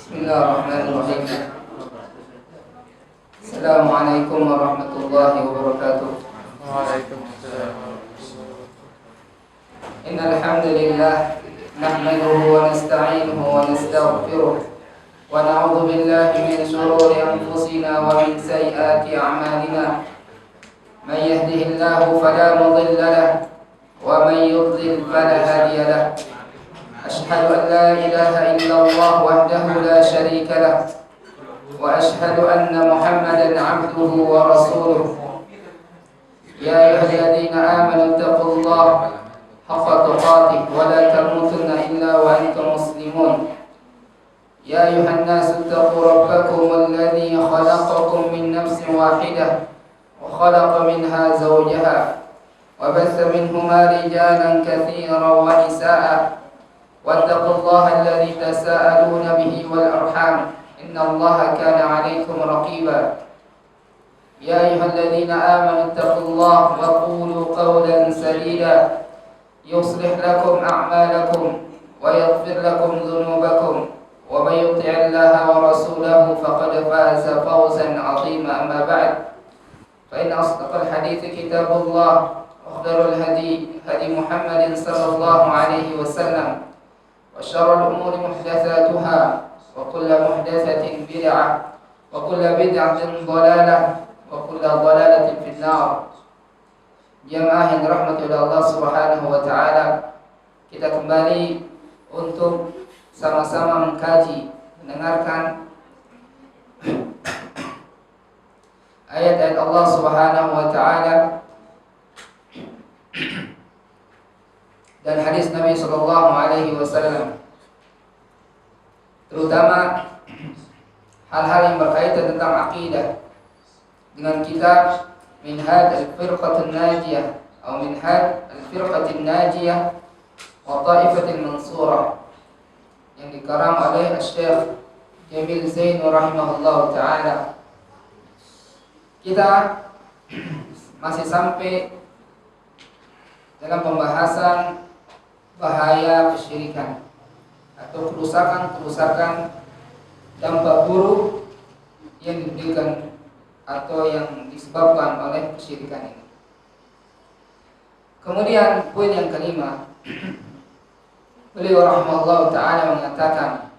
Bismillahirrahmanirrahim. Assalamualaikum warahmatullahi wabarakatuh. Waalaikumsalam. Innal hamdalillah nahmaduhu wa nasta'inuhu wa nastaghfiruh wa na'udzu billahi min shururi anfusina wa min sayyiati a'malina. Man yahdihillahu fala mudilla lahu wa man yudlil fala hadiya lahu. Ashhadu an la ilaha illallah wahdahu la syarika lahu wa ashhadu anna Muhammadan 'abduhu wa rasuluh. Ya ayyuhalladzina amanu taqullaha haqqa tuqatih wa la tamutunna illa wa antum muslimun. Ya ayyuhan nasu taqu rabbakum alladzi khalaqakum min nafsin wahidah wa khalaqa minha zawjaha wa batha minhuma rijalan katsiran wa nisaa'a wattaqu Allaha alladzi tasaaluna bihi wal arham innallaha kana 'alaykum raqiba. Ya ayyuhalladzina amanu taqullaha wa qulu qawlan sadida yuslih lakum a'malakum wa yaghfir lakum dhunubakum wa may yuti'illaha wa rasulahu faqad faza fawzan 'azima. Amma ba'd, fa inna asdaqal hadithi kitabullah wa khairul hadi Muhammadin sallallahu alaihi wasallam wa syarrul umuri muhdatsatuha wa kullu muhdatsatin bid'ah wa kullu bid'atin dhalalah wa kullu dhalalatin fin nar. Jamaah yang dirahmati oleh Allah Subhanahu wa taala, kita kembali untuk sama-sama mengkaji, mendengarkan ayat-ayat Allah Subhanahu wa taala dan hadis Nabi sallallahu alaihi wasallam, terutama hal-hal yang berkaitan tentang akidah, dengan kitab Minhaj al-Firqatin Najiyah atau Minhaj al-Firqatin Najiyah wa Ta'ifatil Mansurah yang dikarang oleh Syekh Jamil Zain rahimahullah ta'ala. Kita masih sampai dalam pembahasan bahaya kesyirikan atau kerusakan-kerusakan, dampak buruk yang diberikan atau yang disebabkan oleh kesyirikan ini. Kemudian poin yang kelima, beliau rahimahullah ta'ala mengatakan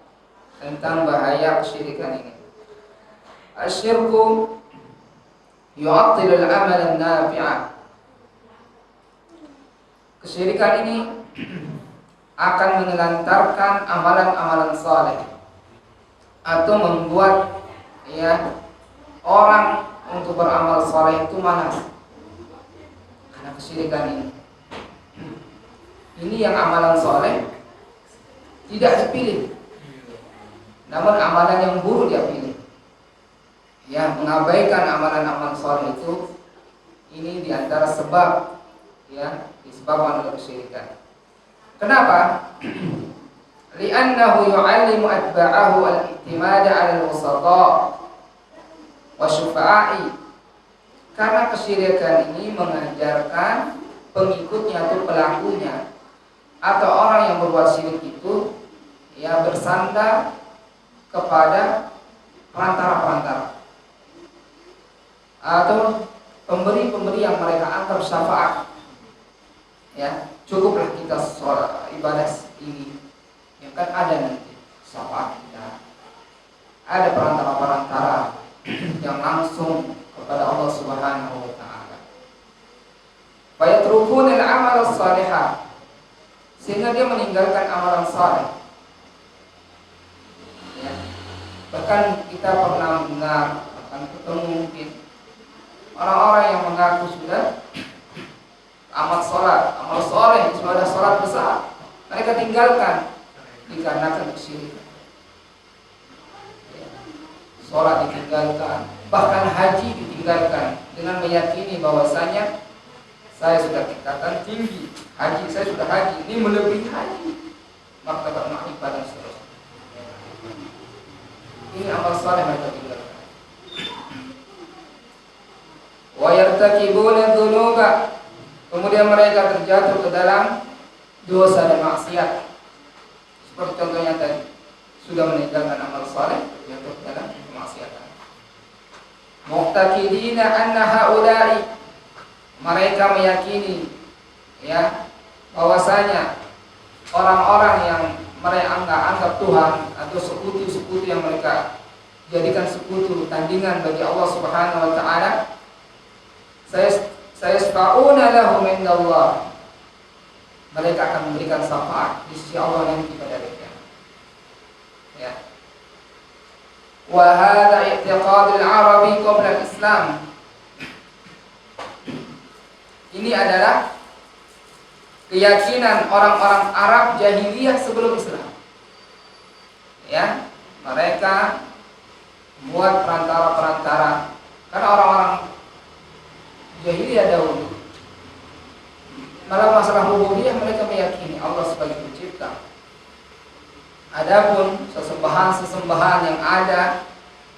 tentang bahaya kesyirikan ini. Asyirku yu'attilul amal an-nafi'ah. Kesyirikan ini akan menelantarkan amalan-amalan saleh atau membuat orang untuk beramal saleh itu malas karena kesyirikan ini. Ini yang amalan saleh tidak dipilih, namun amalan yang buruk dia pilih. Ya, mengabaikan amalan-amalan saleh itu, ini diantara sebab disebabkan oleh kesyirikan. Kenapa? Li'annahu yu'allimu atba'ahu al-i'timada 'ala al-wusata wa syufa'i. Karena kesyirikan ini mengajarkan pengikutnya atau pelakunya atau orang yang berbuat syirik itu bersandar kepada perantara-perantara atau pemberi-pemberi yang mereka anggap syafaat. Cukuplah kita sholat ibadah ini, yang kan ada nanti syafaat kita, ada perantara-perantara yang langsung kepada Allah Subhanahu wa taala. Fa yatrukuna al-amal as-salihah, sehingga dia meninggalkan amalan saleh. Bahkan kita pernah mendengar, bahkan ketemu mungkin orang-orang yang mengaku sudah amal soleh, sudah sholat besar, mereka tinggalkan dikarenakan kesyirikan. Sholat ditinggalkan, bahkan haji ditinggalkan dengan meyakini bahwasanya saya sudah tingkatan tinggi, haji saya sudah haji, ini melebihi haji, martabat ma'rifah dan seterusnya. Ini amal saleh mereka tinggalkan. Wa yartakibuna dzunuba, kemudian mereka terjatuh ke dalam dosa dan maksiat. Seperti contohnya tadi, sudah meninggalkan amal saleh, jatuh dalam kemaksiatan. Muqtaqidina anna haula'i, mereka meyakini ya bahwasanya orang-orang yang mereka anggap Tuhan atau sekutu-sekutu yang mereka jadikan sekutu tandingan bagi Allah Subhanahu wa taala, sayasfa'una lahum indallah, mereka akan memberikan syafaat di sisi Allah nanti pada hari kiamat. Ya. Wa hadha i'tiqad al-arabi qabla al-islam. Ini adalah keyakinan orang-orang Arab jahiliyah sebelum Islam. Ya, mereka membuat perantara-perantara karena orang-orang jahiliyah dahulu dalam masalah rububiyah mereka meyakini Allah sebagai pencipta. Adapun sesembahan-sesembahan yang ada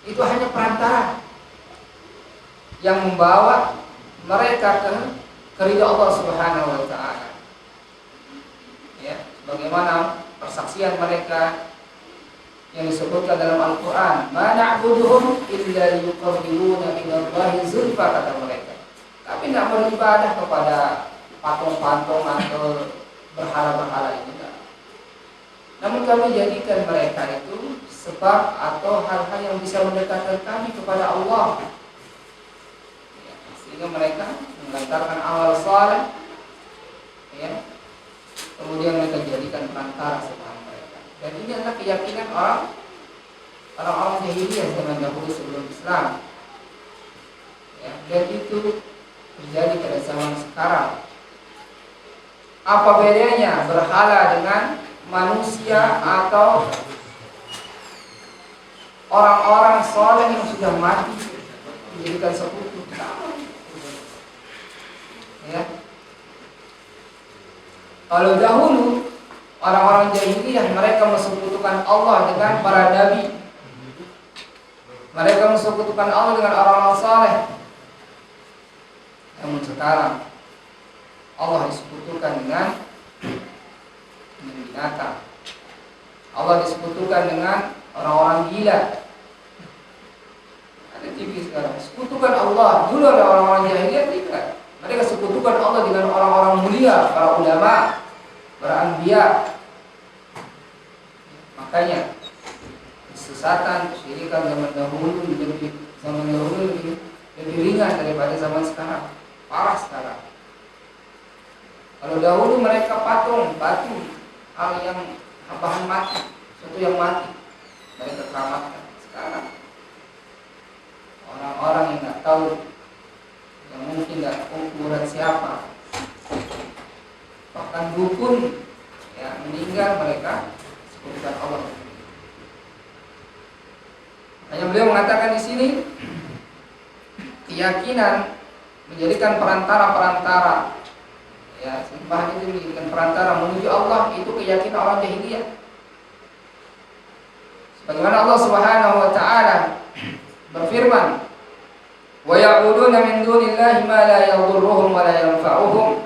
itu hanya perantara yang membawa mereka ke ridha Allah Subhanahu wa taala. Ya, bagaimana persaksian mereka yang disebutkan dalam Al-Qur'an, "Ma na'buduhum illa liyuqarribuna ila Allahi zulfa", kata mereka. Kami tidak beribadah kepada patung-patung atau berhala-berhala ini. Namun kami jadikan mereka itu sebab atau hal-hal yang bisa mendekatkan kami kepada Allah. Ya, sehingga mereka mengantarkan amal saleh, ya, kemudian mereka jadikan perantara setelah mereka. Dan ini adalah keyakinan orang-orang jahiliyah zaman dahulu sebelum Islam. Ya, dan itu terjadi pada zaman sekarang. Apa bedanya berhala dengan manusia atau orang-orang soleh yang sudah mati dijadikan sekutu? Ya. Kalau dahulu orang-orang jahiliyah mereka mensekutukan Allah dengan para nabi, mereka mensekutukan Allah dengan orang-orang soleh. Namun sekarang Allah disekutukan dengan binatang. Allah disekutukan dengan orang-orang gila. Ada TV sekarang. Sekutukan Allah. Dulu ada orang-orang jahiliyah tidak. Mereka sekutukan Allah dengan orang-orang mulia, para ulama, para anbiya. Makanya kesesatan, kesyirikan zaman dahulu lebih ringan daripada zaman sekarang. Parah sekarang. Kalau dahulu mereka patung, batu, hal yang bahan mati, sesuatu yang mati, mereka keramatkan. Sekarang orang-orang yang nggak tahu, yang mungkin nggak ukuran siapa, bahkan dukun, ya, meninggal mereka sekutukan Allah. Hanya beliau mengatakan di sini keyakinan menjadikan perantara-perantara. Ya, sembahan itu menjadikan perantara menuju Allah, itu keyakinan orang jahiliyah. Sebagaimana Allah Subhanahu wa taala berfirman, "Wa ya'buduna min dunillahi ma la yadhurruhum wa la yanfa'uhum."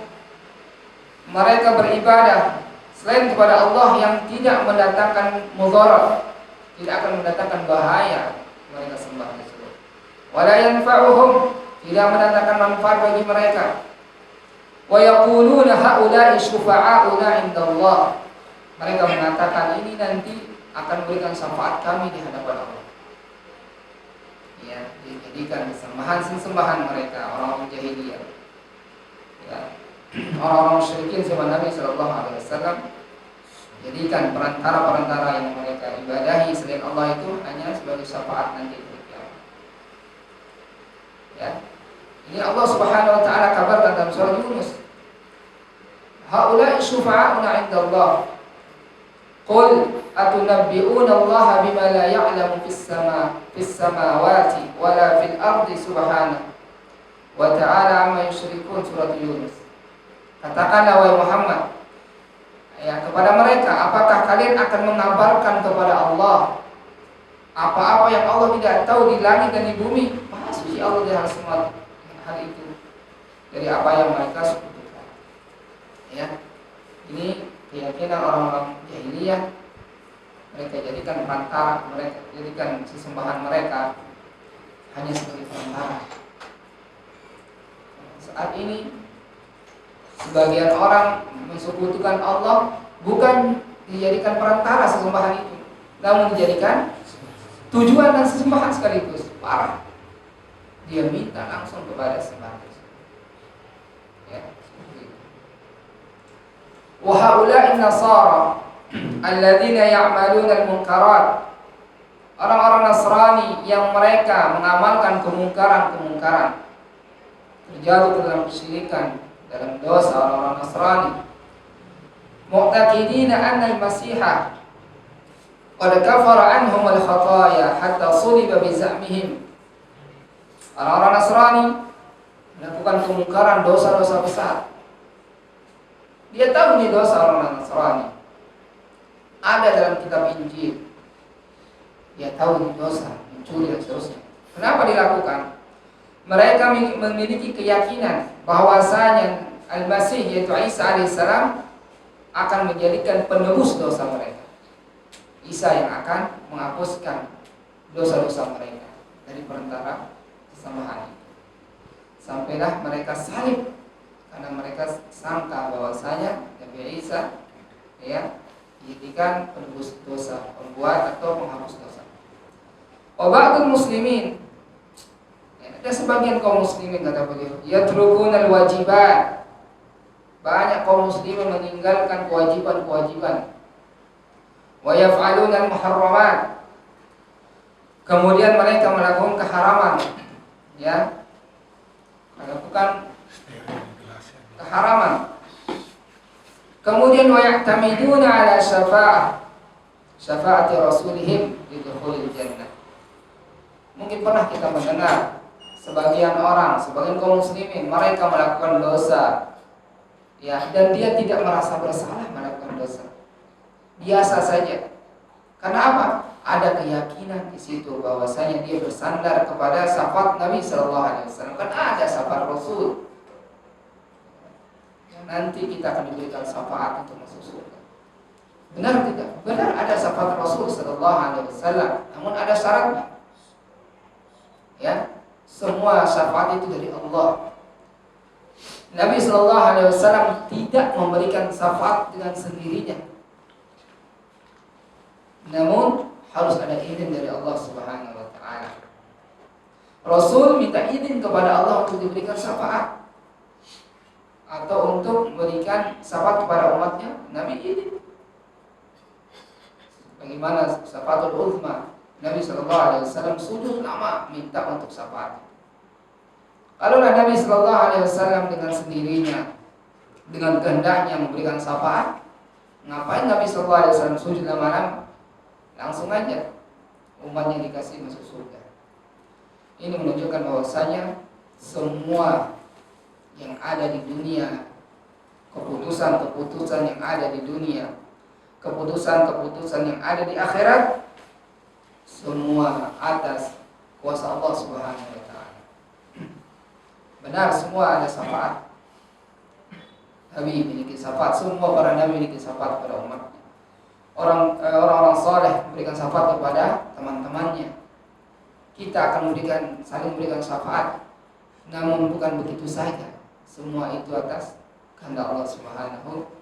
Mereka beribadah selain kepada Allah yang tidak mendatangkan mudarat, tidak akan mendatangkan bahaya mereka sembah tersebut. Wa la yanfa'uhum, tidak mendatangkan manfaat bagi mereka. Wa yaquluna haula'i syufa'auna 'indallah. Mereka mengatakan ini nanti akan memberikan syafaat kami di hadapan Allah. Ya, dijadikan sembahan mereka orang-orang jahiliyah. Ya. Orang-orang musyrikin zaman Nabi sallallahu alaihi wasallam jadikan perantara-perantara yang mereka ibadahi selain Allah itu hanya sebagai syafaat nanti di kiamat. Ya. Ini Allah Subhanahu wa taala kabarkan dalam surah Yunus. Haula'i syufa'auna 'indallah. Qul atunabbi'una Allah bima la ya'lamu fis samawati wala fil ardi subhanahu wa ta'ala amma yusyrikun, surah Yunus. Katakanlah wahai Muhammad, ya, kepada mereka, apakah kalian akan mengabarkan kepada Allah apa-apa yang Allah tidak tahu di langit dan di bumi? Maha suci Allah dari semua hal itu, dari apa yang mereka sekutukan. Ya, ini keyakinan orang-orang jahiliyah. mereka jadikan perantara, mereka jadikan sesembahan mereka hanya sebagai perantara. Saat ini sebagian orang mensekutukan Allah bukan dijadikan perantara sesembahan itu, namun dijadikan tujuan dan sesembahan sekaligus. Parah. Dia minta langsung kepada sembahan tersebut. Ya, seperti itu. Wa haula'in nasara alladzina ya'maluna al-munkarat. Orang-orang Nasrani yang mereka mengamalkan kemungkaran-kemungkaran, terjatuh ke dalam kesyirikan, dalam dosa. Orang-orang Nasrani mu'taqidina anna al-Masihah qad kafara anhum al-khataya hatta suliba bi za'mihim. Orang-orang Nasrani melakukan kemungkaran, dosa-dosa besar. Dia tahu ini dosa orang Nasrani. Ada dalam kitab Injil. Dia tahu ini dosa, mencuri dan seterusnya. Kenapa dilakukan? Mereka memiliki keyakinan bahwasanya Al-Masih yaitu Isa alaihissalam akan menjadikan penebus dosa mereka. Isa yang akan menghapuskan dosa-dosa mereka dari perantara kesembahan itu. Sampailah mereka salib karena mereka sangka bahwasanya Nabi Isa dijadikan penebus dosa, pembuat atau penghapus dosa. Ba'dul muslimin, ada sebagian kaum muslimin kata beliau, yatrukuna al-wajibat. Banyak kaum muslimin meninggalkan kewajiban-kewajiban. Wa yaf'aluna al-muharramat. Kemudian mereka melakukan keharaman, ya. Melakukan keharaman. Kemudian wa ya'tamiduna ala syafa'ati rasulihim lidukhulil jannah. Mungkin pernah kita mendengar sebagian kaum muslimin mereka melakukan dosa, ya, dan dia tidak merasa bersalah melakukan dosa. Biasa saja. Karena apa? Ada keyakinan di situ bahwasanya dia bersandar kepada syafaat Nabi sallallahu alaihi wasallam. Kan ada syafaat Rasul. Nanti kita akan diberikan syafaat untuk masuk surga. Benar tidak? Benar ada syafaat Rasul sallallahu alaihi wasallam, namun ada syaratnya. Ya, semua syafaat itu dari Allah. Nabi sallallahu alaihi wasallam tidak memberikan syafaat dengan sendirinya. Namun harus ada izin dari Allah Subhanahu wa taala. Rasul minta izin kepada Allah untuk diberikan syafaat atau untuk memberikan syafaat kepada umatnya, Nabi izin. Bagaimana syafaatul uzma? Nabi sallallahu alaihi wasallam sujud lama minta untuk syafaat. Kalau Nabi sallallahu alaihi wasallam dengan sendirinya, dengan kehendaknya memberikan syafaat, ngapain Nabi sallallahu alaihi wasallam sujud lama-lama? Langsung aja umatnya dikasih masuk surga. Ini menunjukkan bahwasanya semua yang ada di dunia, keputusan-keputusan yang ada di dunia, keputusan-keputusan yang ada di akhirat, semua atas kuasa Allah Subhanahu wa taala. Benar, semua ada syafaat. Nabi memiliki syafaat, semua para nabi memiliki syafaat kepada umat. Orang-orang saleh memberikan syafaat kepada teman-temannya. Kita akan saling memberikan syafaat. Namun bukan begitu saja. Semua itu atas kehendak Allah Subhanahu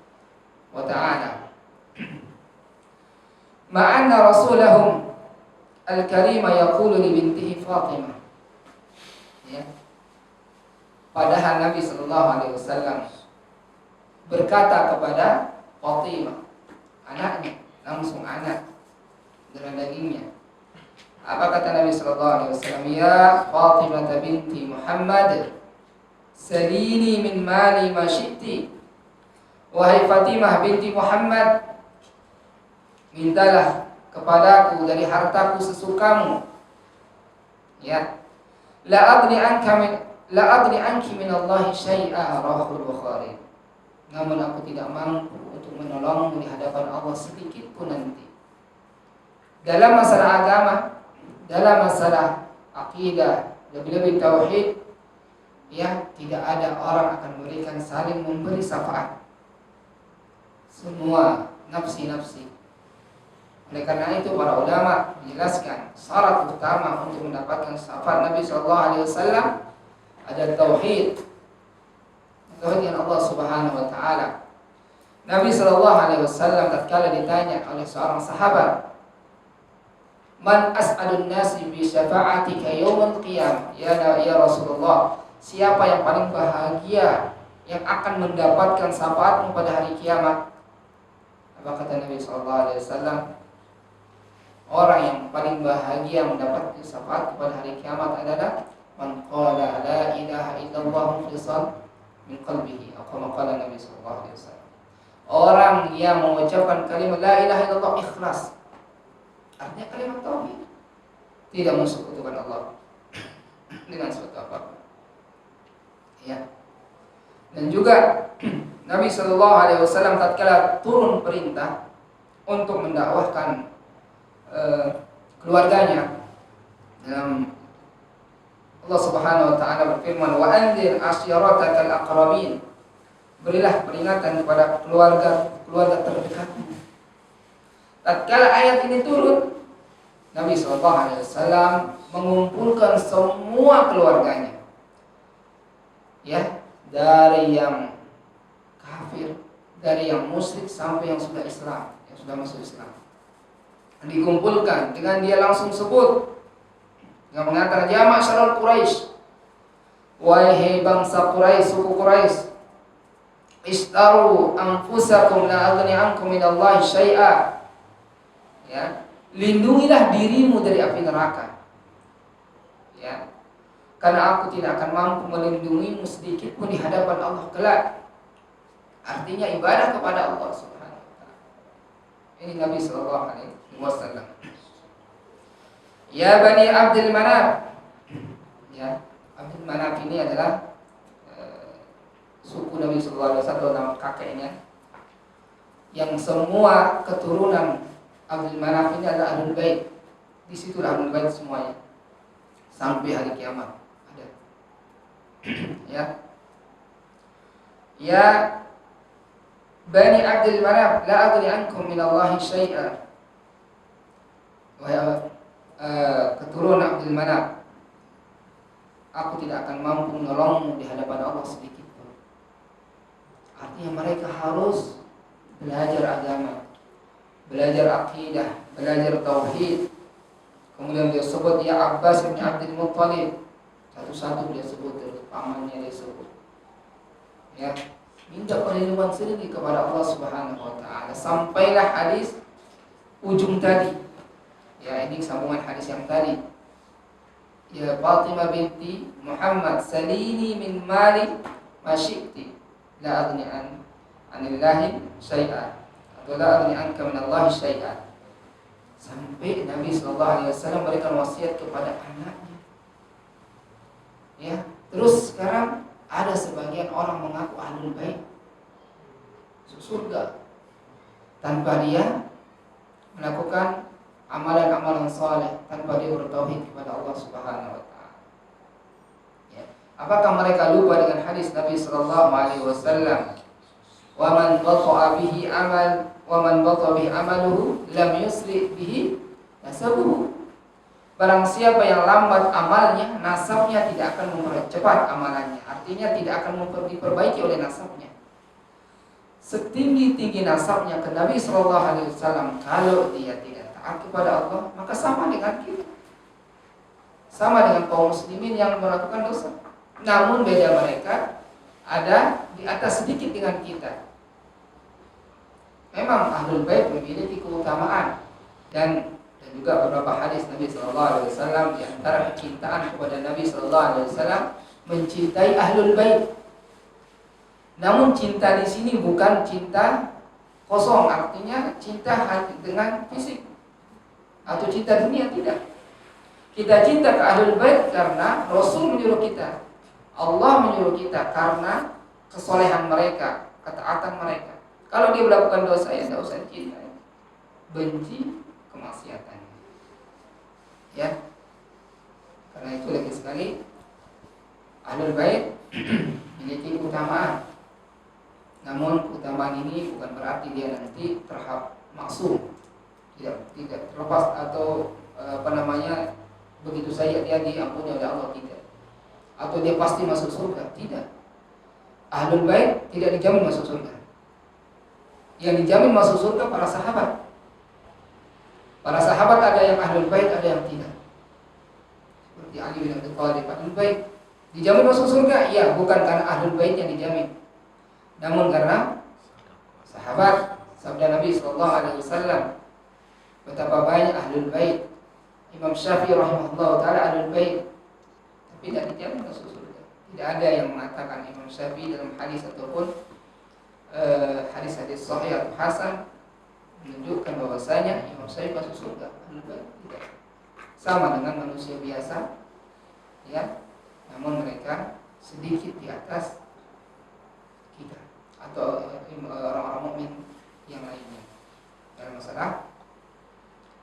wa taala. Ma'anna rasulahum al-karima yaqulu li bintihi Fatimah. Ya. Padahal Nabi sallallahu alaihi wasallam berkata kepada Fatimah, anaknya, langsung anak darah dagingnya. Apa kata Nabi sallallahu alaihi wasallam? Ya Fatimah binti Muhammad, salini min mali ma syi'ti. Wahai Fatimah binti Muhammad, mintalah kepadaku dari hartaku sesukamu. Ya. La adri anki min Allah syai'a, rahul Bukhari. Namun aku tidak mampu untuk menolongmu di hadapan Allah sedikit pun nanti. Dalam masalah agama, dalam masalah akidah, lebih-lebih tauhid, ya, tidak ada orang akan memberikan saling memberi syafaat. Semua nafsi-nafsi. Oleh karena itu para ulama menjelaskan syarat utama untuk mendapatkan syafaat Nabi Shallallahu Alaihi Wasallam ada tauhid, tauhid dengan Allah Subhanahu Wa Taala. Nabi Shallallahu Alaihi Wasallam tatkala ditanya oleh seorang sahabat, Man as'adun nasi bi syafa'atika yaumil qiyamah, ya Rasulullah, siapa yang paling bahagia yang akan mendapatkan syafaatmu pada hari kiamat? Apa kata Nabi Shallallahu Alaihi Wasallam? Orang yang paling bahagia mendapat syafaat pada hari kiamat adalah man qala la ilaha illallah mukhlishan min qalbihi, atau qala Nabi sallallahu alaihi wasallam. Orang yang mengucapkan kalimat la ilaha illallah ikhlas. Artinya kalimat tauhid, tidak mensekutukan Allah dengan suatu apapun. Ya. Dan juga Nabi sallallahu alaihi wasallam tatkala turun perintah untuk mendakwahkan keluarganya, Allah Subhanahu wa taala berfirman, "Wa anzir ashiratakal aqrabin." Berilah peringatan kepada keluarga terdekatmu. Tatkala ayat ini turun, Nabi sallallahu alaihi wasallam mengumpulkan semua keluarganya. Ya, dari yang kafir, dari yang musyrik sampai yang sudah Islam, yang sudah masuk Islam. Dikumpulkan dengan dia langsung sebut yang mengatakan ya ma'syaral Quraisy, wahai bangsa Quraisy, suku Quraisy, istaru anfusakum la aghni ankum minallahi syai'a. Ya, lindungilah dirimu dari api neraka. Ya. Karena aku tidak akan mampu melindungimu sedikit pun di hadapan Allah kelak. Artinya ibadah kepada Allah Subhanahu wa taala. Ini Nabi sallallahu alaihi wasallam. Ya Bani Abdul Manaf. Ya, Abdul Manaf ini adalah suku Nabi sallallahu alaihi wasallam, nama kakeknya. Yang semua keturunan Abdul Manaf ini adalah Ahlul Bait. Di situ Ahlul Bait semuanya. Sampai hari kiamat ada. Ya. Ya Bani Abdul Manaf, la aghni ankum minallahi syai'a. Wahai keturunan Abdul Manaf, aku tidak akan mampu menolongmu di hadapan Allah sedikit pun. Artinya mereka harus belajar agama, belajar akidah, belajar tauhid. Kemudian dia sebut ya Abbas bin Abdul Muttalib, satu-satu dia sebut, pamannya dia sebut. Ya, minta perlindungan sendiri kepada Allah Subhanahu wa taala. Sampailah hadis ujung tadi. Ya, ini sambungan hadis yang tadi. Ya Fatimah binti Muhammad, salini min mali ma syi'ti, la aghni anillahi syai'an, atau la aghni anka minallahi syai'an. Sampai Nabi sallallahu alaihi wasallam memberikan wasiat kepada anaknya. Ya, terus sekarang ada sebagian orang mengaku ahlul bait, surga, tanpa dia melakukan amalan-amalan saleh, tanpa dia bertauhid kepada Allah Subhanahu wa taala. Ya. Apakah mereka lupa dengan hadis Nabi sallallahu alaihi wasallam, "Wa man bata'a bihi amal, wa man bata'a bihi amaluhu, lam yusri bihi nasabuhu." Barang siapa yang lambat amalnya, nasabnya tidak akan mempercepat amalannya. Artinya tidak akan diperbaiki oleh nasabnya. Setinggi-tinggi nasabnya ke Nabi sallallahu alaihi wasallam, kalau dia tidak taat kepada Allah, maka sama dengan kita, sama dengan kaum muslimin yang melakukan dosa. Namun beda mereka ada di atas sedikit dengan kita. Memang Ahlul Bait memiliki keutamaan dan juga beberapa hadis Nabi sallallahu alaihi wasallam, di antara kecintaan kepada Nabi sallallahu alaihi wasallam mencintai Ahlul Bait. Namun cinta di sini bukan cinta kosong, artinya cinta dengan fisik atau cinta dunia, tidak. Kita cinta ke Ahlul Bait karena Rasul menyuruh kita, Allah menyuruh kita, karena kesolehan mereka, ketaatan mereka. Kalau dia melakukan dosa, ya tidak usah cinta, benci kemaksiatannya. Ya, karena itu lagi sekali Ahlul Bait memiliki keutamaan. Namun keutamaan ini bukan berarti dia nanti terhadap maksum. tidak terlepas atau begitu saja dia diampuni oleh Allah, tidak. Atau dia pasti masuk surga, tidak. Ahlul bait tidak dijamin masuk surga. Yang dijamin masuk surga para sahabat. Para sahabat ada yang ahlul bait, ada yang tidak. Seperti Ali bin Abi Thalib, ahlul bait dijamin masuk surga, iya, bukan karena ahlul bait yang dijamin, namun karena sahabat. Sabda Nabi sallallahu alaihi wasallam, betapa banyak ahlul bait. Imam Syafi'i rahimahullah taala ahlul bait, tapi tidak dijamin masuk surga. Tidak ada yang mengatakan Imam Syafi'i dalam hadis ataupun hadis-hadis sahih atau hasan menunjukkan bahwasanya Imam Syafi'i masuk surga. Ahlul bait tidak. Sama dengan manusia biasa, ya, namun mereka sedikit di atas kita atau orang-orang mukmin yang lainnya dalam masalah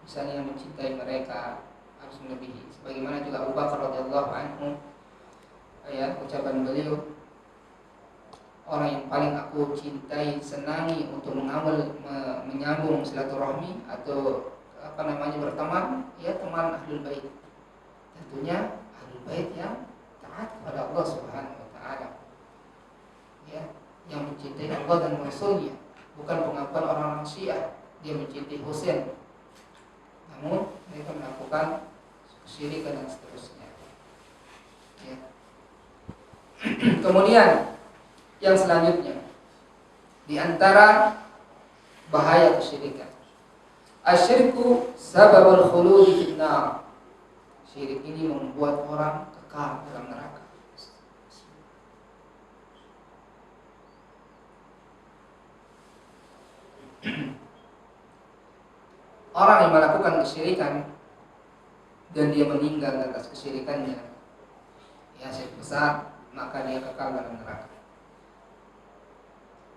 misalnya yang mencintai mereka harus melebihi, sebagaimana juga Abu Bakar radhiyallahu anhu, ya, ucapan beliau, orang yang paling aku cintai, senangi untuk menyambung silaturahmi atau berteman, ya, teman ahlul bait. Tentunya ahlul bait yang taat kepada Allah Subhanahu wa taala, ya, yang mencintai Allah dan Rasulnya. Bukan pengakuan orang-orang Syiah dia mencintai Husain, namun mereka melakukan kesyirikan dan seterusnya, ya. Kemudian yang selanjutnya di antara bahaya kesyirikan, asyirku sababul khuludi fin nar. Syirik ini membuat orang kekal dalam neraka. Orang yang melakukan kesyirikan dan dia meninggal atas kesyirikannya, ya, syirik besar, maka dia kekal dalam neraka.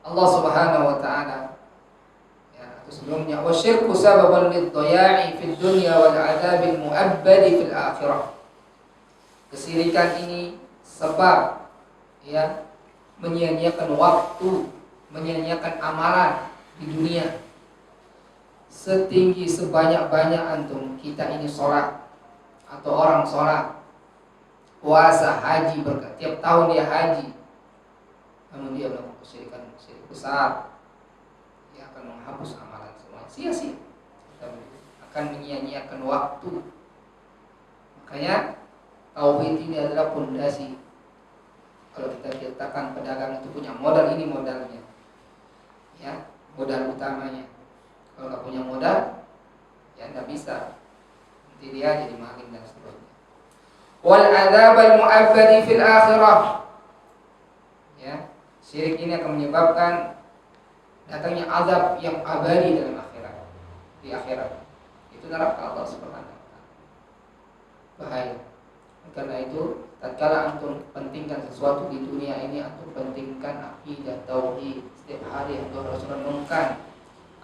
Allah Subhanahu wa taala, ya, atau sebelumnya, wasyirku sababun lidhaya'i fid dunya wal 'adzabil mu'abbadi fil akhirah. Kesyirikan ini sebab, ya, menyia-nyiakan waktu, menyia-nyiakan amalan di dunia. Setinggi sebanyak-banyak antum kita ini sholat atau orang sholat, puasa, haji, tiap tahun dia haji, namun dia melakukan kesyirikan, syirik besar, dia akan menghapus amalan semua, sia-sia, akan menyia-nyiakan waktu. Makanya tauhid ini adalah pondasi. Kalau kita katakan pedagang itu punya modal, ini modalnya, ya, modal utamanya. Kalau nggak punya modal, ya nggak bisa, nanti dia jadi maling dan seterusnya. Wal adzabal mu'abbadi fil akhirah, ya, syirik ini akan menyebabkan datangnya azab yang abadi dalam akhirat, di akhirat. Itu neraka Allah Subhanahu wa taala. Bahaya. Karena itu, tatkala antum pentingkan sesuatu di dunia ini, antum pentingkan akidah tauhid. Setiap hari antum harus renungkan,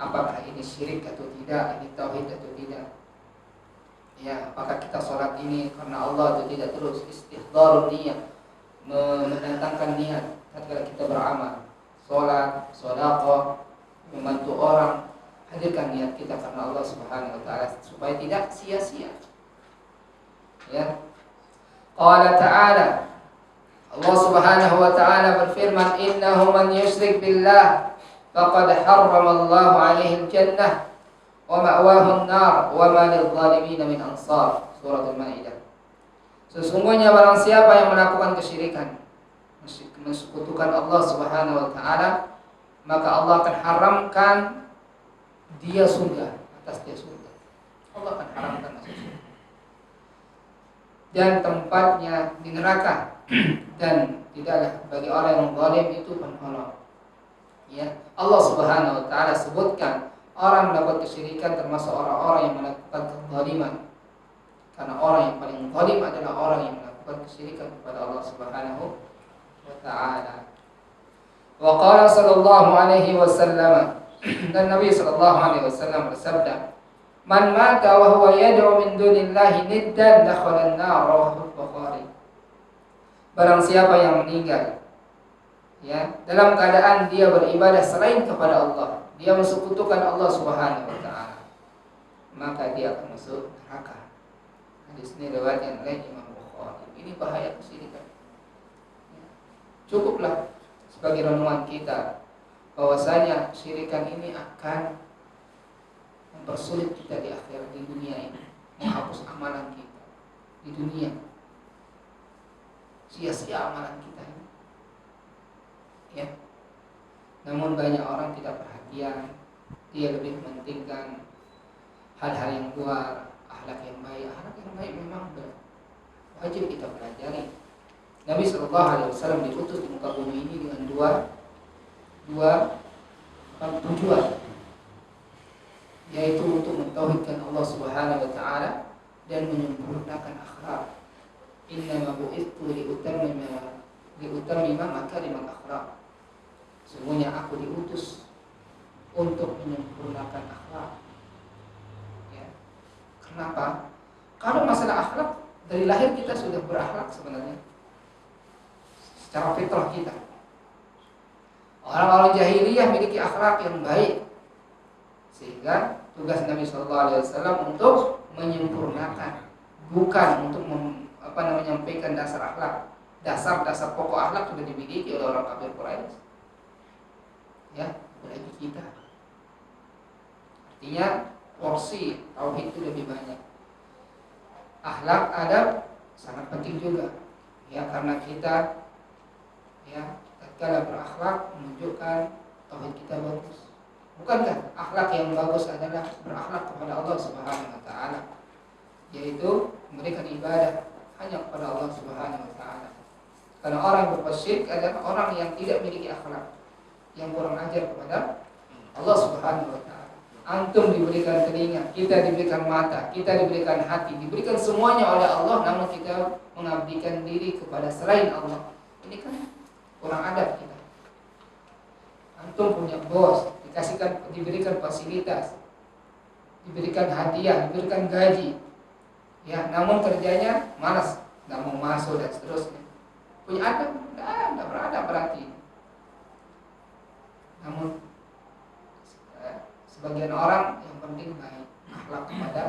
apakah ini syirik atau tidak, ini tauhid atau tidak, ya, apakah kita sholat ini karena Allah atau tidak. Terus istihdharun niyah, mendatangkan niat tatkala kita beramal, sholat, sedekah, membantu orang, hadirkan niat kita karena Allah Subhanahu wa taala supaya tidak sia-sia, ya. Qala ta'ala, Allah Subhanahu wa taala berfirman, innahu man yusyrik billah faqad harramallahu 'alaihi al-jannah wa ma'wahu an-nar wa ma lidh-dhalimin min ansar. Surah Al-Maidah. Sesungguhnya barang siapa yang melakukan kesyirikan, mensekutukan Allah Subhanahu wa taala, maka Allah akan haramkan dia surga, atas dia surga. Allah akan haramkan masuk surga. Dan tempatnya di neraka. Dan tidaklah bagi orang yang zalim itu penolong. Ya, Allah Subhanahu wa taala sebutkan orang melakukan kesyirikan termasuk orang-orang yang melakukan kezaliman. Karena orang yang paling zalim adalah orang yang melakukan kesyirikan kepada Allah Subhanahu wa taala. Wa qala sallallahu alaihi wasallam, dan Nabi sallallahu alaihi wasallam bersabda, man mata wa huwa yad'u min dunillahi niddan dakhala an-nar, rawahu Bukhari. Barang siapa yang meninggal, ya, dalam keadaan dia beribadah selain kepada Allah, dia mensekutukan Allah Subhanahu wa taala, maka dia akan masuk neraka. Hadis ini riwayatkan oleh Imam Bukhari. Ini bahaya kesyirikan. Cukuplah sebagai renungan kita bahwasanya kesyirikan ini akan mempersulit kita di akhirat, di dunia ini, menghapus amalan kita di dunia, sia-sia amalan kita ini. Ya. Namun banyak orang tidak perhatian, dia lebih mementingkan hal-hal yang luar, akhlak yang baik. Akhlak yang baik memang wajib kita pelajari. Nabi SAW diutus di muka bumi ini dengan dua tujuan, yaitu untuk mentauhidkan Allah Subhanahu wa taala dan menyempurnakan akhlak. Innama bu'ithu liutammima makarimal akhlak. Sesungguhnya aku diutus untuk menyempurnakan akhlak. Ya. Kenapa? Kalau masalah akhlak, dari lahir kita sudah berakhlak sebenarnya, secara fitrah kita. Orang-orang jahiliyah memiliki akhlak yang baik, sehingga tugas Nabi SAW untuk menyempurnakan, bukan untuk menyampaikan dasar akhlak. Dasar pokok akhlak sudah dimiliki oleh orang kafir Quraisy. Ya, apalagi kita. Artinya porsi tauhid itu lebih banyak. Akhlak adab sangat penting juga. Ya, karena kita tatkala berakhlak menunjukkan tauhid kita bagus. Bukankah akhlak yang bagus adalah berakhlak kepada Allah Subhanahu wa taala, yaitu memberikan ibadah hanya kepada Allah Subhanahu wa taala. Karena orang yang berbuat syirik adalah orang yang tidak memiliki akhlak, yang kurang ajar kepada Allah Subhanahu wa taala. Antum diberikan telinga, kita diberikan mata, kita diberikan hati, diberikan semuanya oleh Allah, namun kita mengabdikan diri kepada selain Allah. Ini kan kurang adab kita. Antum punya bos, diberikan fasilitas, diberikan hadiah, diberikan gaji, ya, namun kerjanya malas, nggak mau masuk dan seterusnya. Punya adab? Nggak beradab berarti. Namun sebagian orang yang penting baik akhlak kepada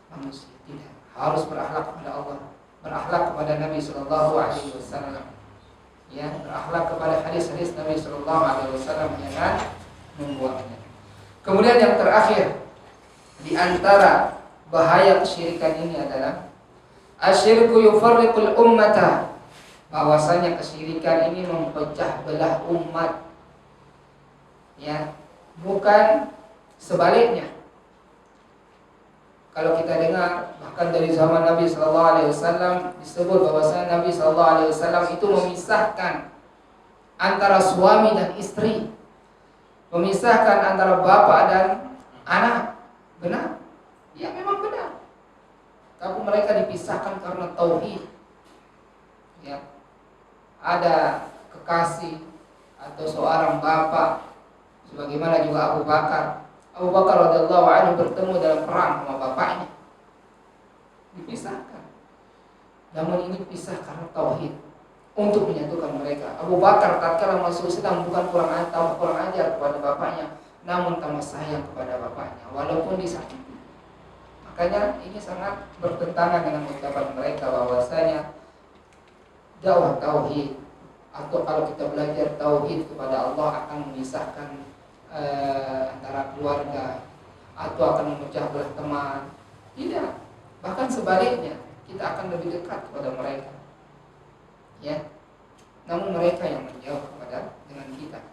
manusia, tidak harus berakhlak kepada Allah, berakhlak kepada Nabi Sallallahu Alaihi Wasallam, ya, berakhlak kepada hadis-hadis Nabi Sallallahu Alaihi Wasallam, jangan membuangnya. Kemudian yang terakhir di antara bahaya kesyirikan ini adalah asyirku yufarriqul ummata, bahwasanya kesyirikan ini memecah belah umat. Ya, bukan sebaliknya. Kalau kita dengar bahkan dari zaman Nabi Sallallahu Alaihi Wasallam disebut bahwasanya Nabi Sallallahu Alaihi Wasallam itu memisahkan antara suami dan istri, memisahkan antara bapak dan anak. Benar? Ya, memang benar. Tapi mereka dipisahkan karena tauhid. Ya, ada kekasih atau seorang bapak, sebagaimana juga Abu Bakar. Abu Bakar radhiyallahu anhu bertemu dalam perang sama bapaknya, dipisahkan. Namun ini pisah karena tauhid, untuk menyatukan mereka. Abu Bakar tatkala masuk Islam bukan kurang ajar kepada bapaknya, namun tambah sayang kepada bapaknya walaupun disakiti. Makanya ini sangat bertentangan dengan ucapan mereka bahwasanya dakwah tauhid atau kalau kita belajar tauhid kepada Allah akan memisahkan antara keluarga atau akan memecah belah teman. Tidak, bahkan sebaliknya, kita akan lebih dekat kepada mereka. Ya, namun mereka yang menjauh dengan kita.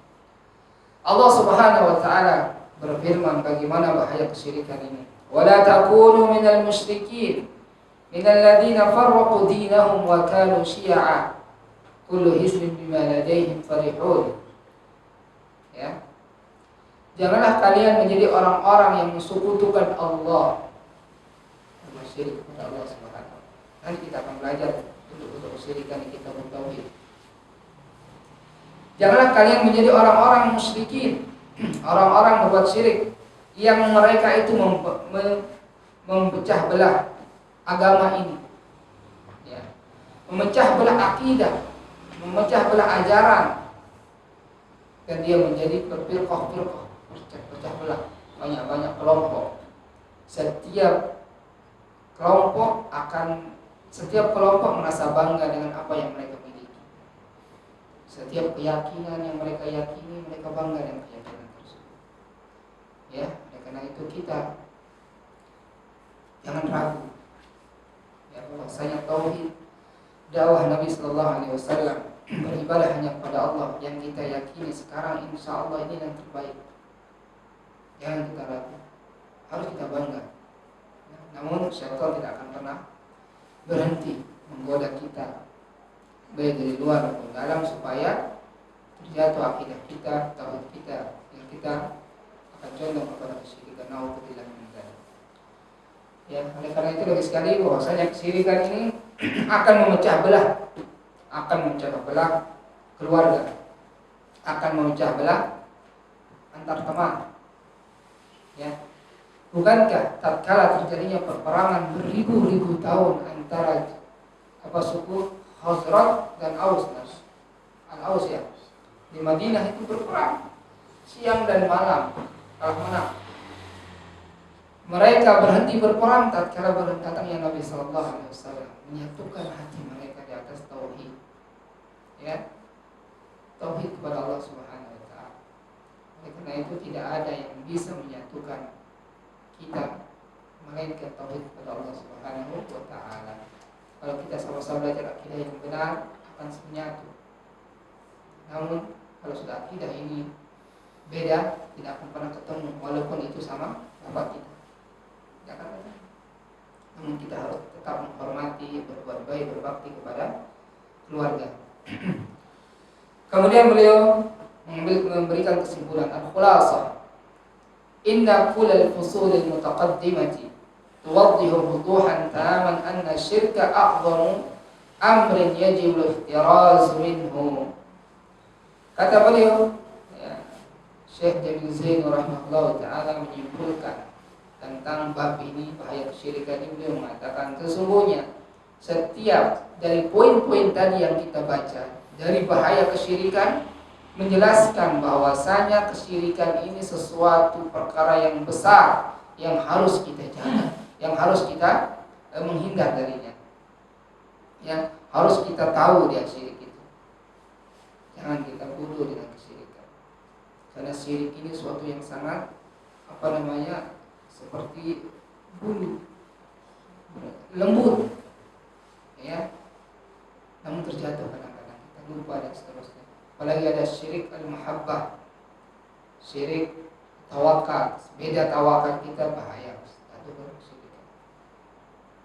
Allah Subhanahu wa taala berfirman bagaimana bahaya kesyirikan ini. Wala takunu minal musyrikin minal ladzina farraqu dinahum wa kanu syi'a kullu hizbin bima ladaihim farihun. Ya. Janganlah kalian menjadi orang-orang yang mensekutukan Allah, syirik kepada Allah Subhanahu wa taala. Nanti kita akan belajar untuk kesyirikan kita bertauhid. Janganlah kalian menjadi orang-orang musyrikin, orang-orang berbuat syirik yang mereka itu memecah belah agama ini, ya, memecah belah akidah, memecah belah ajaran, dan dia menjadi berfirqah-firqah, pecah belah, banyak-banyak kelompok, setiap kelompok merasa bangga dengan apa yang mereka miliki. Setiap keyakinan yang mereka yakini, mereka bangga dengan keyakinan tersebut. Ya, karena itu kita jangan ragu. Ya, bahwasanya tauhid dakwah Nabi Sallallahu Alaihi Wasallam beribadah hanya kepada Allah yang kita yakini sekarang, insya Allah ini yang terbaik. Jangan kita ragu, harus kita bangga. Ya, namun syaitan tidak akan pernah berhenti menggoda kita, baik dari luar maupun dalam, supaya terjatuh akidah kita, tauhid kita, yang kita akan condong kepada kesyirikan. Nauzubillah min dzalik. Ya, oleh karena itu lagi sekali bahwasanya kesyirikan ini akan memecah belah keluarga, akan memecah belah antar teman. Ya, bukankah tatkala terjadinya peperangan beribu-ribu tahun antara suku Khazraj dan Aus, Al-Aus ya, di Madinah itu berperang siang dan malam, kalah menang. Mereka berhenti berperang tatkala datangnya Nabi Sallallahu Alaihi Wasallam menyatukan hati mereka di atas tauhid, ya, tauhid kepada Allah Subhanahu Wa Taala. Oleh karena itu tidak ada yang bisa menyatukan kita melainkan tauhid kepada Allah Subhanahu Wa Taala. Kalau kita sama-sama belajar akidah yang benar, akan menyatu. Namun kalau sudah akidah ini beda, tidak akan pernah ketemu walaupun itu sama bapak kita. Namun kita harus tetap menghormati, berbuat baik, berbakti kepada keluarga. Kemudian beliau memberikan kesimpulan al-khulasah, inna kullal fusul al-mutaqaddimati tuwaddihu wuduhan taman anna syirka a'zamu amrin yajib al-ihtiraz minhu. Kata beliau, ya, Syekh Jamil Zain rahimahullah ta'ala menyimpulkan tentang bab ini, bahaya kesyirikan ini. Beliau mengatakan sesungguhnya setiap dari poin-poin tadi yang kita baca dari bahaya kesyirikan, menjelaskan bahwasanya kesyirikan ini sesuatu perkara yang besar yang harus kita jaga, yang harus kita menghindar darinya, yang harus kita tahu dia syirik itu. Jangan kita bodoh dengan kesyirikan, karena syirik ini suatu yang sangat seperti bulu lembut, ya, namun terjatuh kadang-kadang kita lupa dan seterusnya. Apalagi ada syirik al-mahabbah, syirik tawakal. Beda tawakal kita bahaya, jatuh ke kesyirikan.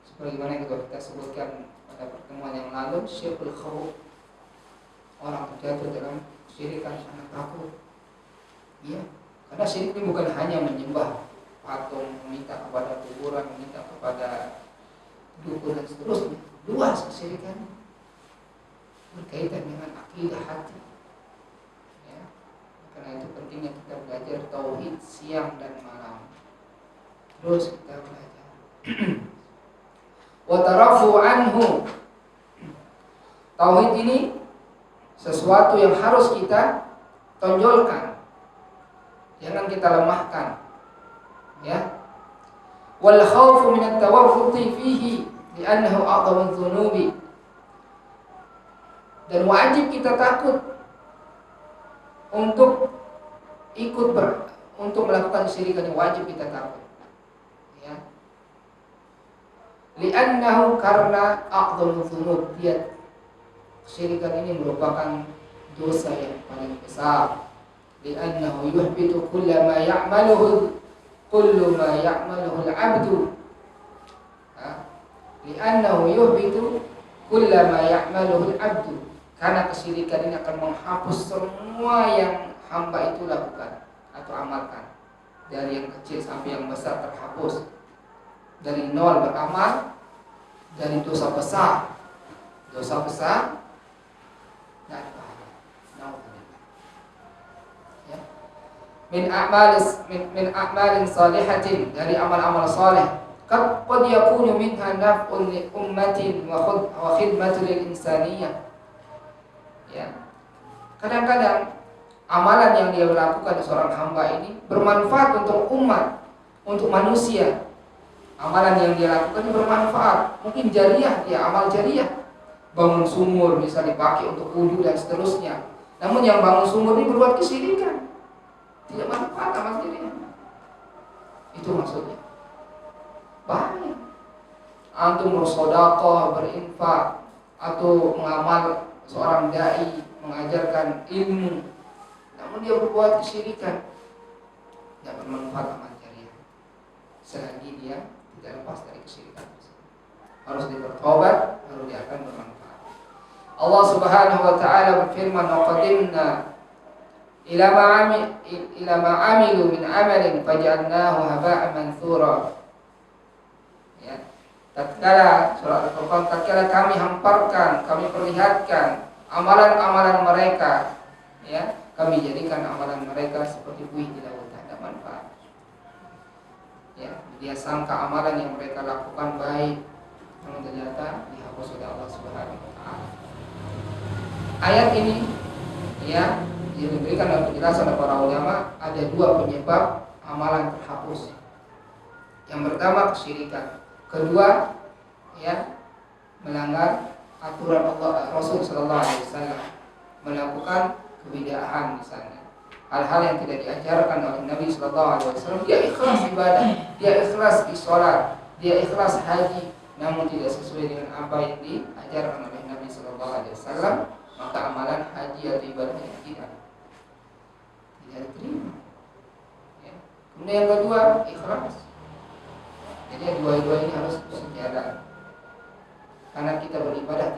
Sebagaimana kita sebutkan pada pertemuan yang lalu, syirkul khawf, orang terjatuh dalam kesyirikan sangat takut. Ya, karena syirik ini bukan hanya menyembah patung, meminta kepada kuburan, meminta kepada dukun dan seterusnya. Luas kesyirikan, berkaitan dengan akidah hati. Ya, karena itu pentingnya kita belajar tauhid siang dan malam. Terus kita belajar. Wa tarafu anhu. Tauhid ini sesuatu yang harus kita tonjolkan, jangan kita lemahkan. Ya, wal khawfu min at-tawarruti fihi li'annahu a'dhamu adh-dhunubi. Dan wajib kita takut untuk untuk melakukan kesyirikan, yang wajib kita takut. Ya, li'annahu, karena a'dhamu adh-dhunub, dia kesyirikan ini merupakan dosa yang paling besar. Li'annahu yuhbitu kulla ma ya'maluhu al-'abdu. Li'annahu yuhbitu kulla ma ya'maluhu al-'abdu. Karena kesyirikan ini akan menghapus semua yang hamba itu lakukan atau amalkan, dari yang kecil sampai yang besar terhapus. Dari nol beramal, dari dosa besar dan bahaya. Ya. Min a'malin salihatin, dari amal-amal saleh. Qad yakunu minha naf'un li ummatin wa khidmatun lil insaniyah. Ya. Kadang-kadang amalan yang dia lakukan seorang hamba ini bermanfaat untuk umat, untuk manusia, Amalan yang dia lakukan bermanfaat, mungkin jariah, dia amal jariah. Bangun sumur bisa dipakai untuk wudhu dan seterusnya. Namun yang bangun sumur ini berbuat kesyirikan, tidak manfaat amal jariah. Itu maksudnya. Bahaya. Antum bersedekah, berinfak, atau mengamal seorang dai mengajarkan ilmu, namun dia berbuat kesyirikan, tidak bermanfaat amal jariah. Selagi dia tidak lepas dari kesyirikan, harus bertobat, baru dia akan bermanfaat. Allah Subhanahu wa taala berfirman, "Wa qadimna ila ma amilu min amalin faj'alnahu haba'an manthura." Ya. Tatkala surah Al-Furqan, tatkala kami hamparkan, kami perlihatkan amalan-amalan mereka, ya, kami jadikan amalan mereka seperti buih di laut, tak ada manfaat. Ya, dia sangka amalan yang mereka lakukan baik, namun ternyata dihapus oleh Allah Subhanahu wa taala. Ayat ini, ya, diberikan dalam penjelasan oleh para ulama, ada dua penyebab amalan terhapus. Yang pertama kesyirikan, kedua, ya, melanggar aturan Allah, Rasul Sallallahu Alaihi Wasallam, melakukan kebid'ahan misalnya, hal-hal yang tidak diajarkan oleh Nabi Sallallahu Alaihi Wasallam. Dia ikhlas ibadah, dia ikhlas di sholat, dia ikhlas haji, namun tidak sesuai dengan apa yang diajarkan oleh Nabi Sallallahu Alaihi Wasallam, maka amalan haji atau ibadahnya tidak diterima. Ya. Kemudian yang kedua, ikhlas. Jadi dua-dua ini harus sejalan. Karena kita beribadah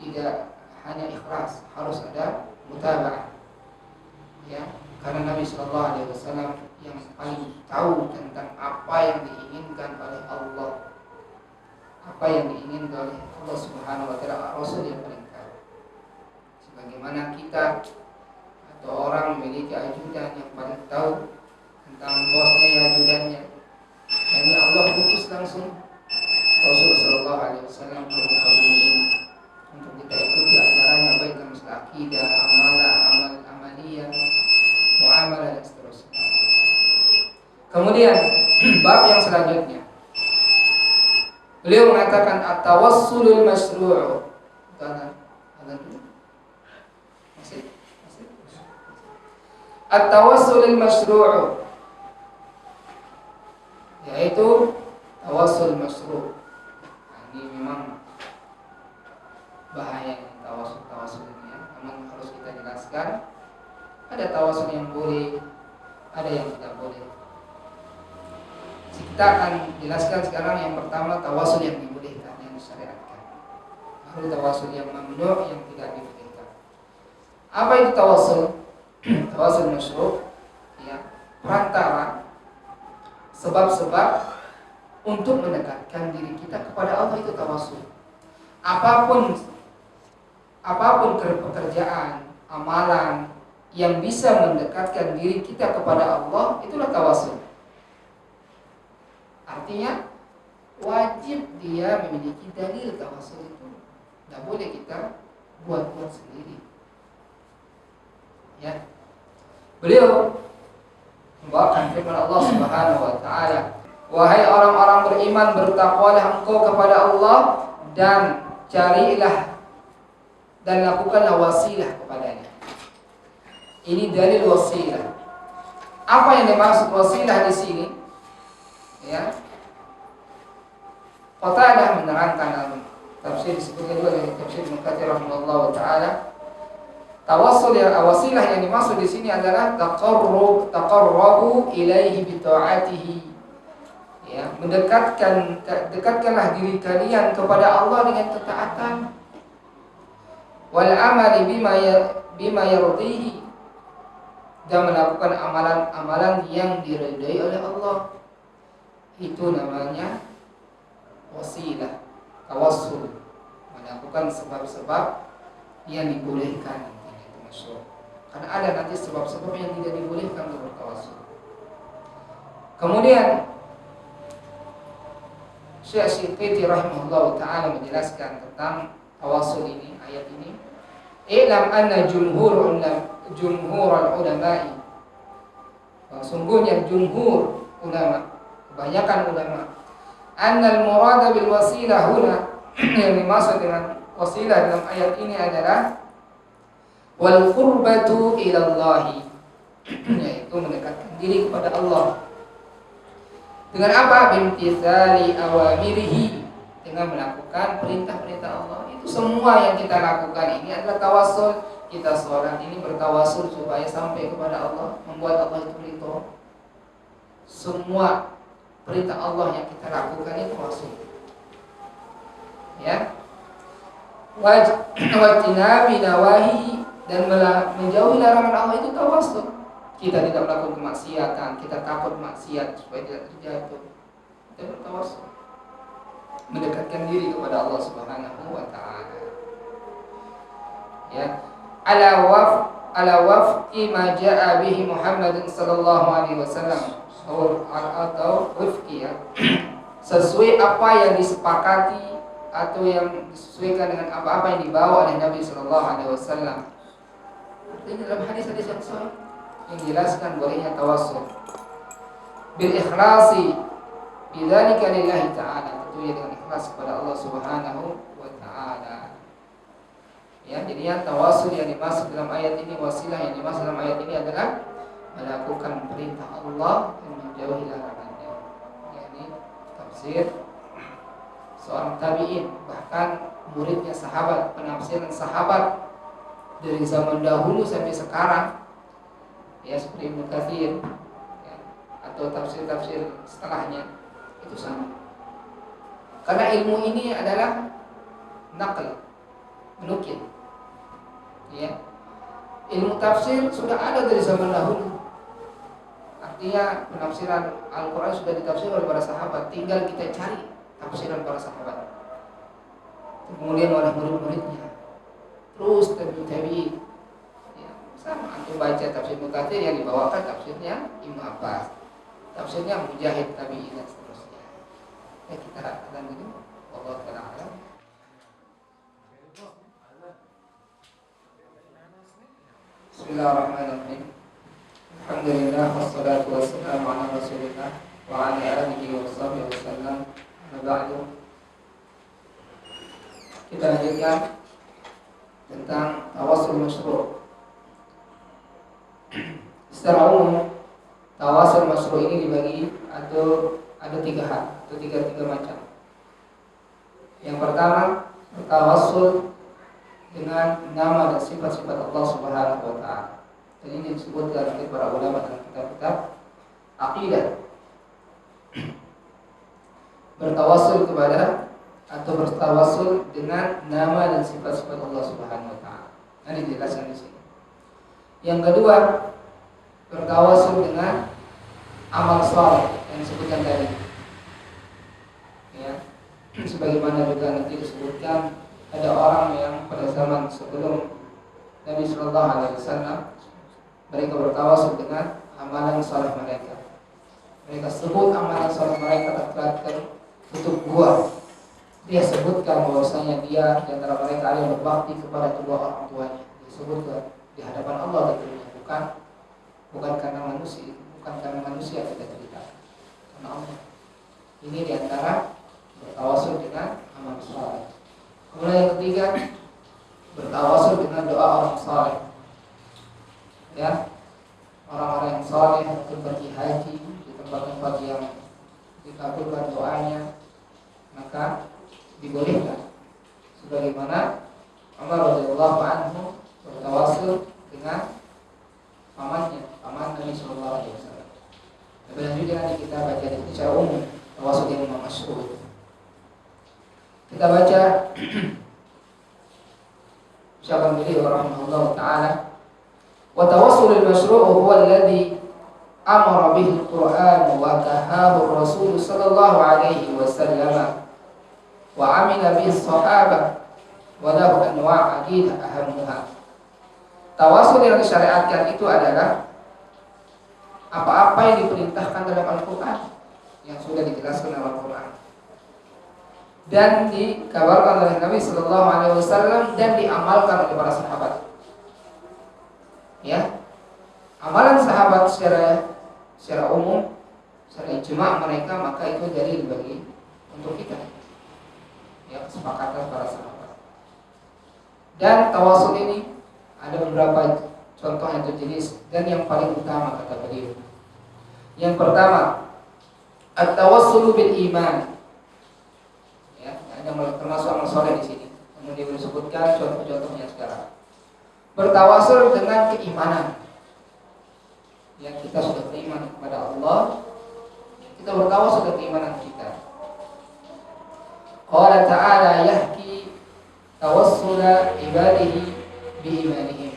tidak hanya ikhlas, harus ada mutaba'ah. Ya, karena Nabi Sallallahu Alaihi Wasallam yang paling tahu tentang apa yang diinginkan oleh Allah, apa yang diinginkan oleh Allah Subhanahu Wa Taala, Rasul yang paling tahu. Sebagaimana kita atau orang memiliki ajudan yang paling tahu tentang bosnya ya ajudannya. Dan ini Allah putus langsung Rasul Sallallahu Alaihi Wasallam ke muka bumi ini untuk kita ikuti ajarannya, baik dalam masalah akidah, amaliyah, muamalah dan seterusnya. Kemudian bab yang selanjutnya, beliau mengatakan at-tawassulul masyru'. At-tawassulul masyru', yaitu tawassul masyru'. Ini memang bahaya tawasul ini, ya. Namun harus kita jelaskan. Ada tawasul yang boleh, ada yang tidak boleh. Kita akan jelaskan sekarang yang pertama, tawasul yang dibolehkan, yang disyariatkan. Lalu tawasul yang mamnu', yang tidak dibolehkan. Apa itu tawasul? Tawasul masyru', ya, perantara, sebab-sebab untuk mendekatkan diri kita kepada Allah, itu tawasul. Apapun pekerjaan, amalan yang bisa mendekatkan diri kita kepada Allah, itulah tawasul. Artinya wajib dia memiliki dalil tawasul itu. Tidak boleh kita buat-buat sendiri. Ya. Beliau membawakan firman Allah Subhanahu wa taala, "Wahai orang-orang beriman, bertakwalah engkau kepada Allah dan carilah dan lakukanlah wasilah kepadanya." Ini dalil wasilah. Apa yang dimaksud wasilah di sini? Ya. Qatadah menerangkan dalam tafsir disebutkan juga dari tafsir Ibnu Katsir rahimahullah taala, tawassul yang wasilah yang dimaksud di sini adalah taqarrabu ilaihi bi ta'atihi. Ya, dekatkanlah diri kalian kepada Allah dengan ketaatan. Wal amali bima yardihi, dan melakukan amalan-amalan yang diridai oleh Allah. Itu namanya wasilah, tawassul, melakukan sebab-sebab yang dibolehkan, itu masyru'. Karena ada nanti sebab-sebab yang tidak dibolehkan untuk bertawassul. Kemudian Syekh Syiqiti rahimahullah ta'ala menjelaskan tentang tawassul ini, ayat ini. I'lam anna jumhur al-ulama'i, sungguhnya jumhur ulama, kebanyakan ulama, annal murada bil wasilah huna yang dimaksud dengan wasilah dalam ayat ini adalah wal qurbatu ila Allah, yaitu mendekatkan diri kepada Allah. Dengan apa? Bimtithali awamirihi, dengan melakukan perintah-perintah Allah. Itu semua yang kita lakukan ini adalah tawassul. Kita sholat ini bertawassul supaya sampai kepada Allah, membuat Allah itu ridho. Semua perintah Allah yang kita lakukan itu tawassul. Ya. Wajtinabi nawahi, dan menjauhi larangan Allah itu tawassul. Kita tidak melakukan kemaksiatan, kita takut maksiat supaya tidak terjatuh. Kita bertawassul, mendekatkan diri kepada Allah Subhanahu wa taala. Ya. Ala wafqi ma jaa bihi Muhammad sallallahu alaihi wasallam, atau wifqi, ya. Sesuai apa yang disepakati atau yang disesuaikan dengan apa-apa yang dibawa oleh Nabi sallallahu alaihi wasallam. Artinya dalam hadis-hadis yang sahih yang jelaskan bolehnya tawassul bil ikhlasi bidzalika lillahi ta'ala, tentunya dengan ikhlas kepada Allah Subhanahu wa taala. Ya, jadinya tawassul yang dimaksud dalam ayat ini, wasilah yang dimaksud dalam ayat ini adalah melakukan perintah Allah dan menjauhi larangannya. Ya, ini tafsir seorang tabi'in, bahkan muridnya sahabat, penafsiran sahabat dari zaman dahulu sampai sekarang. Ya, seperti Ibnu Katsir, ya, atau tafsir-tafsir setelahnya itu sama. Karena ilmu ini adalah naql, menukil. Ya. Ilmu tafsir sudah ada dari zaman dahulu. Artinya penafsiran Al-Qur'an sudah ditafsir oleh para sahabat, tinggal kita cari tafsiran para sahabat. Kemudian oleh murid-muridnya. Terus tabi'in. Ya, sama antum baca tafsir Ibnu Katsir yang dibawakan tafsirnya Ibnu Abbas. Tafsirnya Mujahid, tabi'in dan seterusnya. Ya, kita akan dulu. Wallahu ta'ala alam. Bismillahirrahmanirrahim. Alhamdulillah wassalatu wassalamu ala Rasulillah wa ala alihi washabbihi wasallam. Ba'du. Kita lanjutkan tentang tawassul masyru'. Secara umum tawassul masyru' ini dibagi atau ada tiga hal atau tiga macam. Yang pertama, tawassul dengan nama dan sifat-sifat Allah Subhanahu wa taala. Dan ini disebutkan oleh para ulama dalam kitab-kitab aqidah. Bertawassul kepada atau bertawassul dengan nama dan sifat-sifat Allah Subhanahu wa taala. Ini dijelaskan di sini. Yang kedua, bertawassul dengan amal saleh yang disebutkan tadi. Ya. Sebagaimana juga nanti disebutkan ada orang yang pada zaman sebelum Nabi sallallahu alaihi wasallam mereka bertawassul dengan amalan saleh mereka. Mereka sebut amalan saleh mereka terkait tutup gua. Dia sebutkan bahwasanya dia di antara mereka ada yang berbakti kepada kedua orang tuanya. Dia sebutkan di hadapan Allah tentunya, bukan karena manusia kita cerita. Karena Allah. Ini di antara bertawassul dengan amal saleh. Kemudian yang ketiga, bertawassul dengan doa orang saleh. Ya. Orang-orang yang saleh itu pergi haji di tempat-tempat yang dikabulkan doanya, maka dibolehkan. Sebagaimana Umar radhiyallahu anhu bertawassul dengan paman Nabi sallallahu alaihi wasallam. Lebih lanjut nanti kita baca di secara umum tawassul dengan masyru'. Kita baca ucapan beliau rahimahullah ta'ala, wa tawassulul masyru' huwa alladhi amara bihi al-Qur'an wa kahahu Rasul sallallahu alaihi wasallam wa amila bihi as-sahabah wa lahu anwa' adidah ahammuha. Tawassul yang disyariatkan itu adalah apa-apa yang diperintahkan dalam Al-Qur'an, yang sudah dijelaskan dalam Al-Qur'an dan dikabarkan oleh Nabi sallallahu alaihi wasallam dan diamalkan oleh para sahabat. Ya. Amalan sahabat secara umum secara ijma mereka, maka itu dalil bagi untuk kita. Ya, kesepakatan para sahabat. Dan tawasul ini ada beberapa contoh yang terjenis dan yang paling utama kata beliau. Yang pertama, at-tawassulu bil iman. Ya, ada termasuk amal soleh di sini. Kemudian disebutkan contoh-contohnya sekarang. Bertawasul dengan keimanan. Ya, kita sudah beriman kepada Allah, kita bertawasul dengan keimanan kita. Qala ta'ala yahki tawassula ibadihi bi imanihim.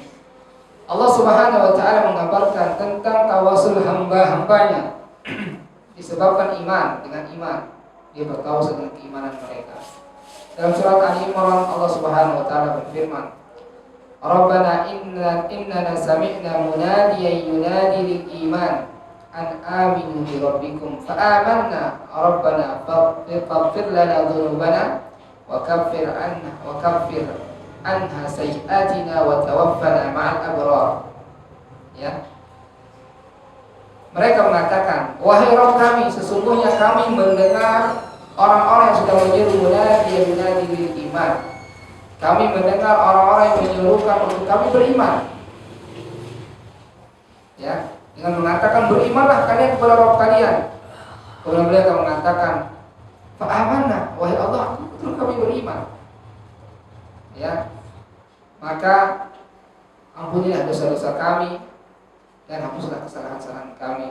Allah Subhanahu wa taala mengabarkan tentang tawasul hamba-hambanya disebabkan iman, dengan iman dia bertawasul dengan keimanan mereka. Dalam surat Ali Imran Allah Subhanahu wa taala berfirman, Rabbana innana sami'na munadiyan yunadi lil iman an aminu bi rabbikum fa amanna rabbana faghfir lana dhunubana wa kaffir anha sayyi'atina wa tawaffana ma'al abrar. Ya. Mereka mengatakan, wahai Rabb kami, sesungguhnya kami mendengar orang-orang yang sudah menyeru munadi lil iman. Kami mendengar orang-orang yang menyuruhkan untuk kami beriman. Ya, dengan mengatakan berimanlah kalian kepada Rabb kalian. Kemudian mereka mengatakan, fa amanna, wahai Allah, betul kami beriman. Ya, maka ampunilah dosa-dosa kami dan hapuslah kesalahan-kesalahan kami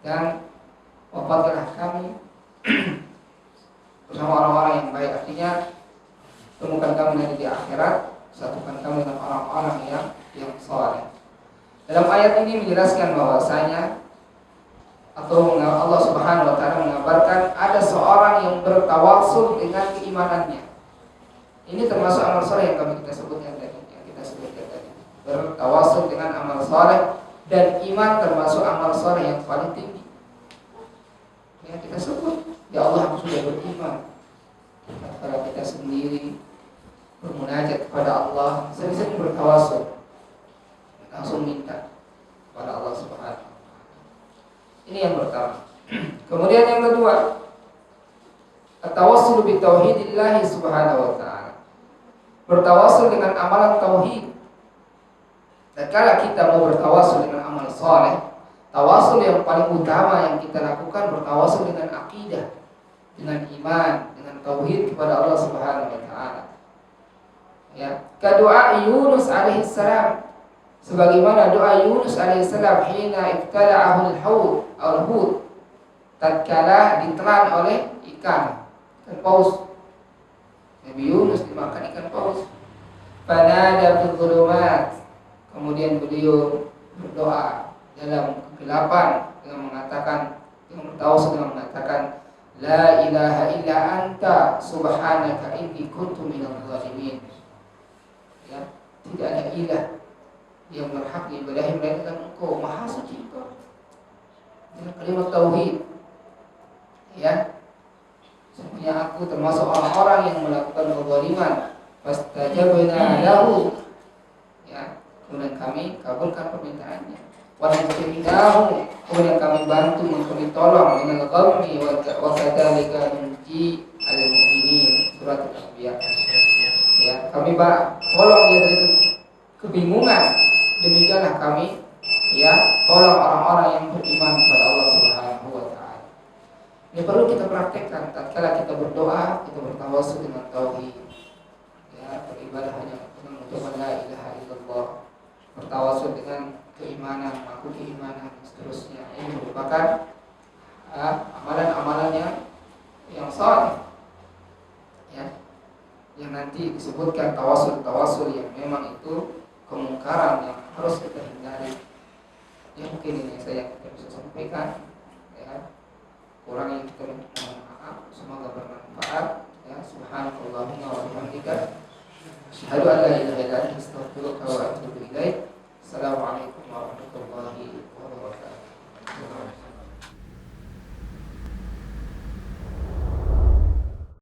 dan wafatkanlah kami bersama orang-orang yang baik. Artinya temukan kami nanti di akhirat, satukan kami dengan orang-orang yang saleh. Dalam ayat ini menjelaskan bahwasanya atau Allah Subhanahu wa taala mengabarkan ada seorang yang bertawasul dengan keimanannya. Ini termasuk amal soleh yang kita sebutkan tadi, bertawasul dengan amal soleh, dan iman termasuk amal soleh yang paling tinggi. Yang kita sebut, ya Allah aku sudah beriman. Kalau kita sendiri bermunajat kepada Allah, sering-sering bertawasul, langsung minta kepada Allah Subhanahu wa taala. Ini yang pertama. Kemudian yang kedua, at-tawassul bi tauhidillah subhanahu wa ta'ala. Bertawasul dengan amalan tauhid. Dan kalau kita mau bertawasul dengan amal soleh, tawasul yang paling utama yang kita lakukan bertawasul dengan akidah, dengan iman, dengan tauhid kepada Allah Subhanahu wa taala. Ya, doa Yunus alaihi salam, sebagaimana doa Yunus alaihi salam hina ibtala'ahu al-hut, tatkala ditelan oleh ikan paus. Nabi Yunus dimakan ikan paus. Fanada fil dhulumat, kemudian beliau berdoa dalam kegelapan dengan mengatakan, dengan bertawasul dengan mengatakan, la ilaha illa anta subhanaka inni kuntu minadh dhalimin. Ya, tidak ada ilah yang berhak diibadahi melainkan Engkau, Maha Suci Engkau. Dengan kalimat tauhid. Ya. Sesungguhnya aku termasuk orang-orang yang melakukan kezaliman. Fastajabna lahu. Ya, kemudian kami kabulkan permintaannya. Wa najaynahu, kemudian kami bantu, kami tolong minal ghammi wa kadzalika nunji al-mu'minin. Surat Al-Anbiya. Ya, kami tolong dia dari kebingungan. Demikianlah kami tolong orang-orang yang beriman kepada Allah Subhanahu wa taala. Ini perlu kita praktekkan tatkala kita berdoa, kita bertawasul dengan tauhid. Ya, beribadah hanya dengan mengucapkan la ilaha illallah. Bertawasul dengan keimanan, mengaku keimanan, seterusnya. Ini merupakan amalan-amalannya yang saleh. Ya. Yang nanti disebutkan tawasul yang memang itu kemungkaran yang harus kita hindari. Ya, mungkin ini saya bisa sampaikan. Ya, kurang yang kita mohon maaf. Semoga bermanfaat. Ya, subhanallahumma wa bihamdika, asyhadu an la ilaha illa anta, astaghfiruka wa atubu ilaik. Assalamualaikum.